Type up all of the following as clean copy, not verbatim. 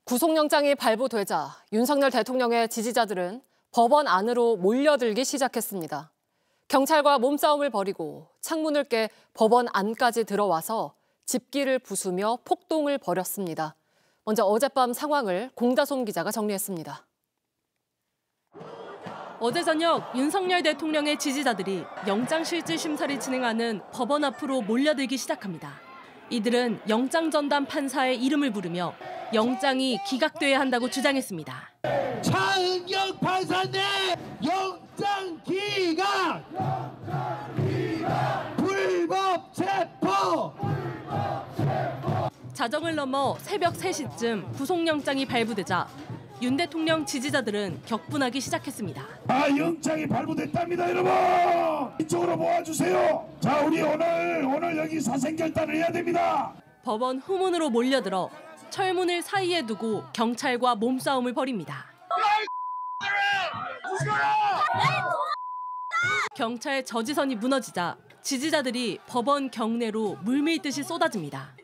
구속영장이 발부되자 윤석열 대통령의 지지자들은 법원 안으로 몰려들기 시작했습니다. 경찰과 몸싸움을 벌이고 창문을 깨 법원 안까지 들어와서 집기를 부수며 폭동을 벌였습니다. 먼저 어젯밤 상황을 공다솜 기자가 정리했습니다. 어제 저녁 윤석열 대통령의 지지자들이 영장실질심사를 진행하는 법원 앞으로 몰려들기 시작합니다. 이들은 영장 전담 판사의 이름을 부르며 영장이 기각돼야 한다고 주장했습니다. 차은경 판사님 영장 기각! 불법 체포! 자정을 넘어 새벽 3시쯤 구속영장이 발부되자 윤 대통령 지지자들은 격분하기 시작했습니다. 영장이 발부됐답니다, 여러분. 이쪽으로 모아주세요. 자, 우리 오늘 여기 사생결단을 해야 됩니다. 법원 후문으로 몰려들어 철문을 사이에 두고 경찰과 몸싸움을 벌입니다. 경찰 저지선이 무너지자 지지자들이 법원 경내로 물밀듯이 쏟아집니다.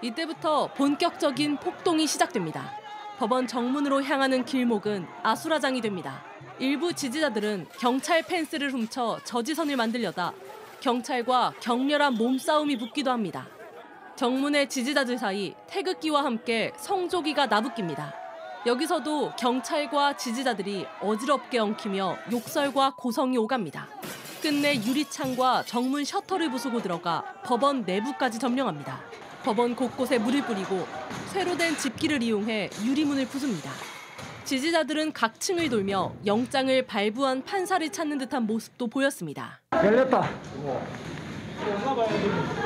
이때부터 본격적인 폭동이 시작됩니다. 법원 정문으로 향하는 길목은 아수라장이 됩니다. 일부 지지자들은 경찰 펜스를 훔쳐 저지선을 만들려다 경찰과 격렬한 몸싸움이 붙기도 합니다. 정문의 지지자들 사이 태극기와 함께 성조기가 나부낍니다. 여기서도 경찰과 지지자들이 어지럽게 엉키며 욕설과 고성이 오갑니다. 끝내 유리창과 정문 셔터를 부수고 들어가 법원 내부까지 점령합니다. 법원 곳곳에 물을 뿌리고 쇠로 된 집기를 이용해 유리문을 부숩니다. 지지자들은 각 층을 돌며 영장을 발부한 판사를 찾는 듯한 모습도 보였습니다. 열렸다.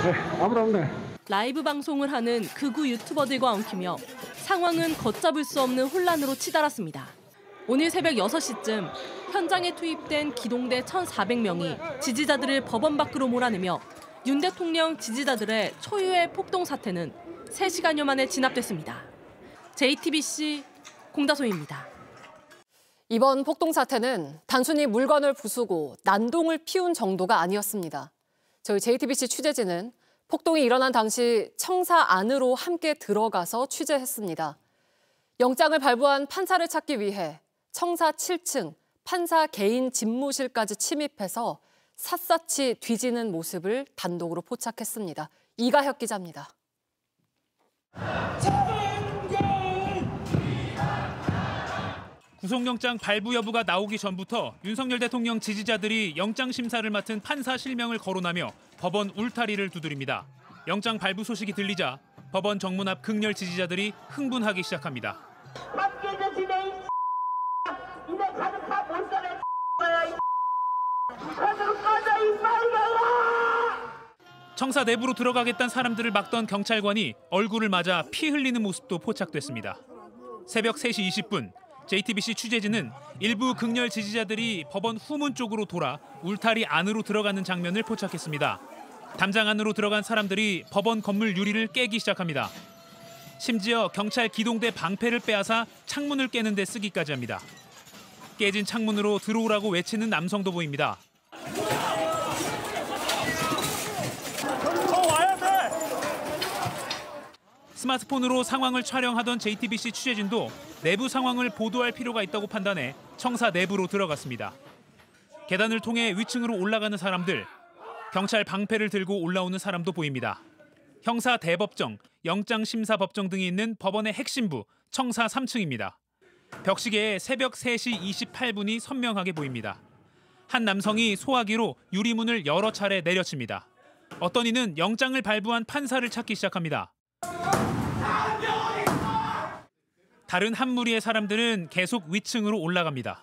네, 아무도 없네. 라이브 방송을 하는 극우 유튜버들과 엉키며 상황은 걷잡을 수 없는 혼란으로 치달았습니다. 오늘 새벽 6시쯤 현장에 투입된 기동대 1,400명이 지지자들을 법원 밖으로 몰아내며 윤 대통령 지지자들의 초유의 폭동 사태는 3시간여 만에 진압됐습니다. JTBC 공다솜입니다. 이번 폭동 사태는 단순히 물건을 부수고 난동을 피운 정도가 아니었습니다. 저희 JTBC 취재진은 폭동이 일어난 당시 청사 안으로 함께 들어가서 취재했습니다. 영장을 발부한 판사를 찾기 위해 청사 7층 판사 개인 집무실까지 침입해서 샅샅이 뒤지는 모습을 단독으로 포착했습니다. 이가혁 기자입니다. 구속영장 발부 여부가 나오기 전부터 윤석열 대통령 지지자들이 영장 심사를 맡은 판사 실명을 거론하며 법원 울타리를 두드립니다. 영장 발부 소식이 들리자 법원 정문 앞 극렬 지지자들이 흥분하기 시작합니다. 청사 내부로 들어가겠다는 사람들을 막던 경찰관이 얼굴을 맞아 피 흘리는 모습도 포착됐습니다. 새벽 3시 20분 JTBC 취재진은 일부 극렬 지지자들이 법원 후문 쪽으로 돌아 울타리 안으로 들어가는 장면을 포착했습니다. 담장 안으로 들어간 사람들이 법원 건물 유리를 깨기 시작합니다. 심지어 경찰 기동대 방패를 빼앗아 창문을 깨는 데 쓰기까지 합니다. 깨진 창문으로 들어오라고 외치는 남성도 보입니다. 스마트폰으로 상황을 촬영하던 JTBC 취재진도 내부 상황을 보도할 필요가 있다고 판단해 청사 내부로 들어갔습니다. 계단을 통해 위층으로 올라가는 사람들, 경찰 방패를 들고 올라오는 사람도 보입니다. 형사 대법정, 영장심사법정 등이 있는 법원의 핵심부 청사 3층입니다. 벽시계에 새벽 3시 28분이 선명하게 보입니다. 한 남성이 소화기로 유리문을 여러 차례 내려칩니다. 어떤 이는 영장을 발부한 판사를 찾기 시작합니다. 다른 한 무리의 사람들은 계속 위층으로 올라갑니다.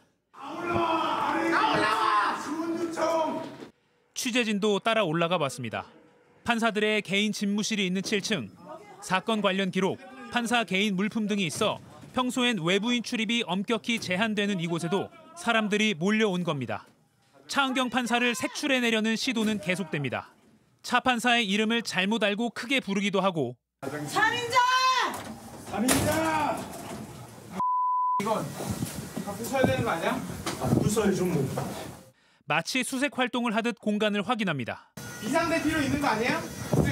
취재진도 따라 올라가 봤습니다. 판사들의 개인 집무실이 있는 7층, 사건 관련 기록, 판사 개인 물품 등이 있어 평소엔 외부인 출입이 엄격히 제한되는 이곳에도 사람들이 몰려온 겁니다. 차은경 판사를 색출해내려는 시도는 계속됩니다. 차 판사의 이름을 잘못 알고 크게 부르기도 하고 살인자! 이건 다 부숴야 되는 거 아니야? 부숴야죠 뭐. 마치 수색 활동을 하듯 공간을 확인합니다. 비상대 필요 있는 거 아니에요?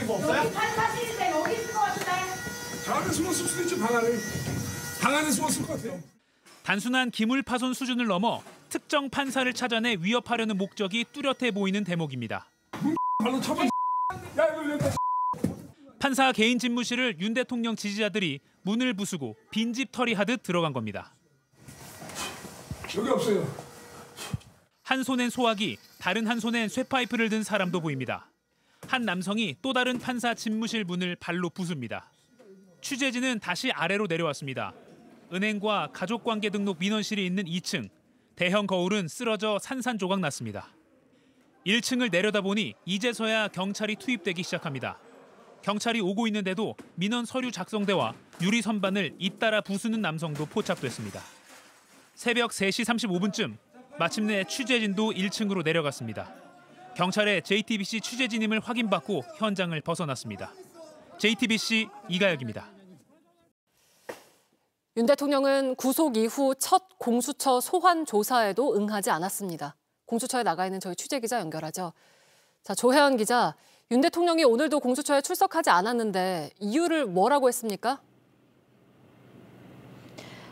뭐 없어요? 여기 판사실인데 방 안에 숨었을 것 같아요. 단순한 기물 파손 수준을 넘어 특정 판사를 찾아내 위협하려는 목적이 뚜렷해 보이는 대목입니다. 발로 쳐봐. 야 이거 여기다. 판사 개인 집무실을 윤 대통령 지지자들이 문을 부수고 빈집 털이하듯 들어간 겁니다. 여기 없어요. 한 손엔 소화기, 다른 한 손엔 쇠파이프를 든 사람도 보입니다. 한 남성이 또 다른 판사 집무실 문을 발로 부숩니다. 취재진은 다시 아래로 내려왔습니다. 은행과 가족관계 등록 민원실이 있는 2층. 대형 거울은 쓰러져 산산조각 났습니다. 1층을 내려다보니 이제서야 경찰이 투입되기 시작합니다. 경찰이 오고 있는데도 민원 서류 작성대와 유리 선반을 잇따라 부수는 남성도 포착됐습니다. 새벽 3시 35분쯤 마침내 취재진도 1층으로 내려갔습니다. 경찰의 JTBC 취재진임을 확인받고 현장을 벗어났습니다. JTBC 이가혁입니다. 윤 대통령은 구속 이후 첫 공수처 소환 조사에도 응하지 않았습니다. 공수처에 나가 있는 저희 취재기자 연결하죠. 자, 조혜연 기자, 윤 대통령이 오늘도 공수처에 출석하지 않았는데 이유를 뭐라고 했습니까?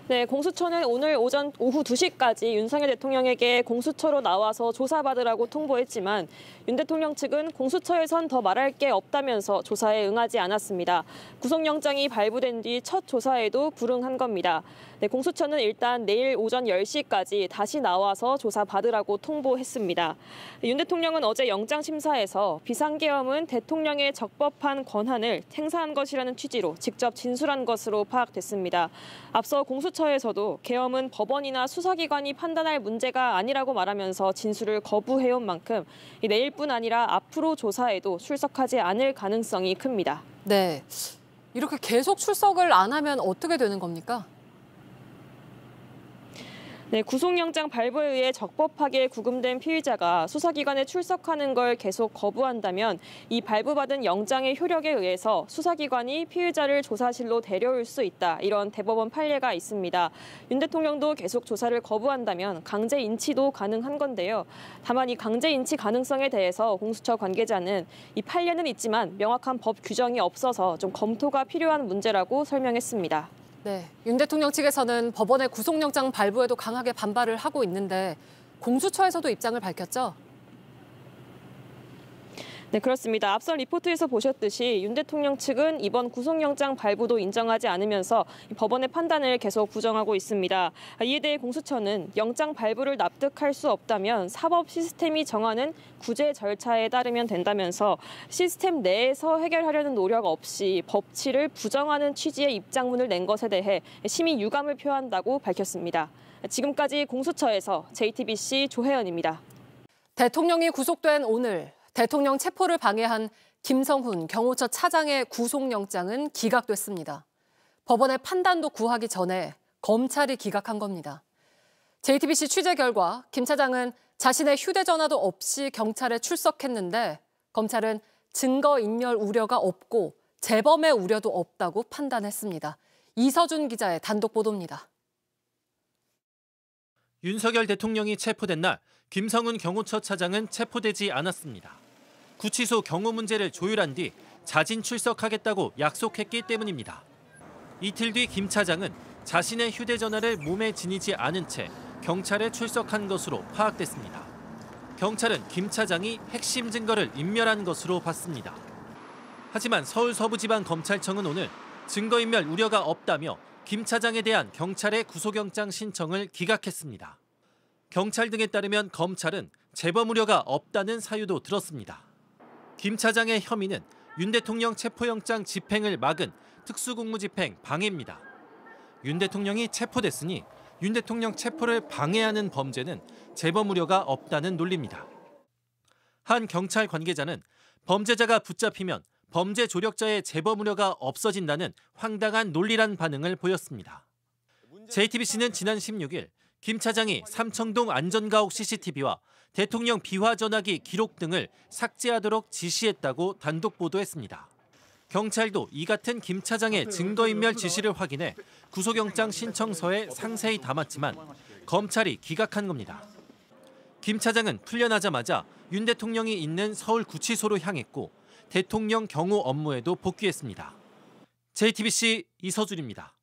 네, 공수처는 오늘 오후 2시까지 윤석열 대통령에게 공수처로 나와서 조사받으라고 통보했지만 윤 대통령 측은 공수처에선 더 말할 게 없다면서 조사에 응하지 않았습니다. 구속영장이 발부된 뒤 첫 조사에도 불응한 겁니다. 네, 공수처는 일단 내일 오전 10시까지 다시 나와서 조사받으라고 통보했습니다. 윤 대통령은 어제 영장심사에서 비상계엄은 대통령의 적법한 권한을 행사한 것이라는 취지로 직접 진술한 것으로 파악됐습니다. 앞서 공수처에서도 계엄은 법원이나 수사기관이 판단할 문제가 아니라고 말하면서 진술을 거부해온 만큼 내일뿐 아니라 앞으로 조사에도 출석하지 않을 가능성이 큽니다. 네, 이렇게 계속 출석을 안 하면 어떻게 되는 겁니까? 네, 구속영장 발부에 의해 적법하게 구금된 피의자가 수사기관에 출석하는 걸 계속 거부한다면 이 발부받은 영장의 효력에 의해서 수사기관이 피의자를 조사실로 데려올 수 있다. 이런 대법원 판례가 있습니다. 윤 대통령도 계속 조사를 거부한다면 강제 인치도 가능한 건데요. 다만 이 강제 인치 가능성에 대해서 공수처 관계자는 이 판례는 있지만 명확한 법 규정이 없어서 좀 검토가 필요한 문제라고 설명했습니다. 네, 윤 대통령 측에서는 법원의 구속영장 발부에도 강하게 반발을 하고 있는데 공수처에서도 입장을 밝혔죠? 네, 그렇습니다. 앞선 리포트에서 보셨듯이 윤 대통령 측은 이번 구속영장 발부도 인정하지 않으면서 법원의 판단을 계속 부정하고 있습니다. 이에 대해 공수처는 영장 발부를 납득할 수 없다면 사법 시스템이 정하는 구제 절차에 따르면 된다면서 시스템 내에서 해결하려는 노력 없이 법치를 부정하는 취지의 입장문을 낸 것에 대해 심히 유감을 표한다고 밝혔습니다. 지금까지 공수처에서 JTBC 조혜연입니다. 대통령이 구속된 오늘 대통령 체포를 방해한 김성훈 경호처 차장의 구속영장은 기각됐습니다. 법원의 판단도 구하기 전에 검찰이 기각한 겁니다. JTBC 취재 결과 김 차장은 자신의 휴대전화도 없이 경찰에 출석했는데 검찰은 증거인멸 우려가 없고 재범의 우려도 없다고 판단했습니다. 이서준 기자의 단독 보도입니다. 윤석열 대통령이 체포된 날 김성훈 경호처 차장은 체포되지 않았습니다. 구치소 경호 문제를 조율한 뒤 자진 출석하겠다고 약속했기 때문입니다. 이틀 뒤 김 차장은 자신의 휴대전화를 몸에 지니지 않은 채 경찰에 출석한 것으로 파악됐습니다. 경찰은 김 차장이 핵심 증거를 인멸한 것으로 봤습니다. 하지만 서울서부지방검찰청은 오늘 증거인멸 우려가 없다며 김 차장에 대한 경찰의 구속영장 신청을 기각했습니다. 경찰 등에 따르면 검찰은 재범 우려가 없다는 사유도 들었습니다. 김 차장의 혐의는 윤 대통령 체포영장 집행을 막은 특수공무집행 방해입니다. 윤 대통령이 체포됐으니 윤 대통령 체포를 방해하는 범죄는 재범 우려가 없다는 논리입니다. 한 경찰 관계자는 범죄자가 붙잡히면 범죄 조력자의 재범 우려가 없어진다는 황당한 논리란 반응을 보였습니다. JTBC는 지난 16일 김 차장이 삼청동 안전가옥 CCTV와 대통령 비화전화기 기록 등을 삭제하도록 지시했다고 단독 보도했습니다. 경찰도 이 같은 김 차장의 증거인멸 지시를 확인해 구속영장 신청서에 상세히 담았지만 검찰이 기각한 겁니다. 김 차장은 풀려나자마자 윤 대통령이 있는 서울구치소로 향했고 대통령 경호 업무에도 복귀했습니다. JTBC 이서준입니다.